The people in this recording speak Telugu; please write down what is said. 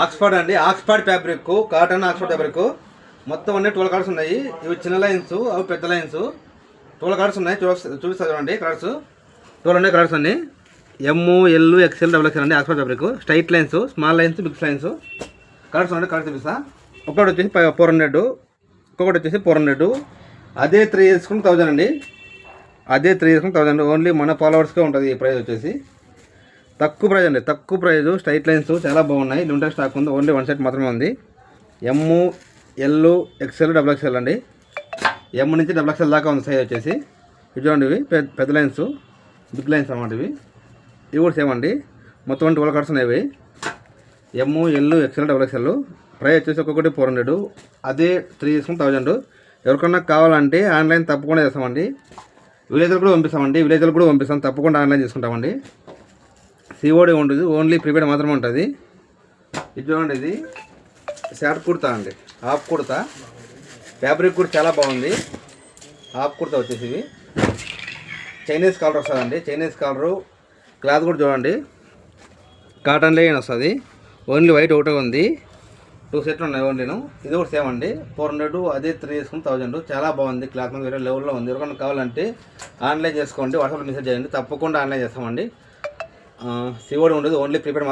ఆక్స్ఫర్డ్ అండి, Oxford fabric, cotton Oxford fabric. మొత్తం అన్ని 12 కలర్స్ ఉన్నాయి. ఇవి చిన్న లైన్స్, అవి పెద్ద లైన్స్. 12 కలర్స్ ఉన్నాయి. చూపిస్తా చూడండి. కలర్స్ 12 ఉన్నాయి. కలర్స్ అన్ని M, L, XL, double XL అండి. Oxford fabric. Straight lines, small lines, big lines. Colours ఉన్నాయి. కలర్స్ చూపిస్తా. ఒకటి వచ్చేసి 400, ఒక్కొక్కటి వచ్చేసి 400. అదే 3 వేసుకుని 1000 అండి. అదే 3 వేసుకుని 1000. ఓన్లీ మన ఫాలోవర్స్కే ఉంటుంది ఈ ప్రైస్ వచ్చేసి. తక్కువ ప్రైజ్ అండి, తక్కువ ప్రైజ్. స్ట్రైట్ లైన్స్ చాలా బాగున్నాయి. లిమిటెడ్ స్టాక్ ఉంది. ఓన్లీ 1 సెట్ మాత్రమే ఉంది. ఎమ్, ఎల్, ఎక్స్ఎల్, డబుల్ ఎక్స్ఎల్ అండి. ఎమ్ నుంచి డబుల్ ఎక్స్ఎల్ దాకా ఉంది సైజ్ వచ్చేసి. ఇవి చూడండి, ఇవి పెద్ద లైన్స్, బిగ్ లైన్స్ అన్నమాట. ఇవి కూడా సేమ్ అండి. మొత్తం 12 కలర్స్ ఉన్నాయి. ఇవి M, L, XL, double XL. Price వచ్చేసి ఒక్కొక్కటి 400. అదే 3 తీసుకుని 1000. ఎవరికన్నా కావాలంటే ఆన్లైన్ తప్పకుండా చేస్తామండి. విలేజ్లో కూడా పంపిస్తామండి. విలేజ్లో కూడా పంపిస్తాం. తప్పకుండా ఆన్లైన్ చేసుకుంటామండి. సిఓడి ఉంటుంది. ఓన్లీ ప్రీపెయిడ్ మాత్రమే ఉంటుంది. ఇది చూడండి, ఇది షార్ట్ కుర్తా అండి, హాఫ్ కుర్తా. ఫ్యాబ్రిక్ కూడా చాలా బాగుంది. హాఫ్ కుర్తా వచ్చేసి ఇవి చైనీస్ కాలర్ వస్తుందండి. Chinese collar. క్లాత్ కూడా చూడండి, కాటన్ లైన్ వస్తుంది. ఓన్లీ వైట్ ఒకటే ఉంది. 2 సెట్లు ఉన్నాయి ఓన్లీను. ఇది కూడా సేమ్ అండి. 400. అదే 3 తీసుకుని 1000. చాలా బాగుంది. క్లాత్ మీద వేరే లెవెల్లో ఉంది. ఎవరికైనా కావాలంటే ఆన్లైన్ చేసుకోండి. వాట్సాప్లో మెసేజ్ చేయండి. తప్పకుండా ఆన్లైన్ చేస్తామండి. సిఓడి ఉండదు. Only prepaid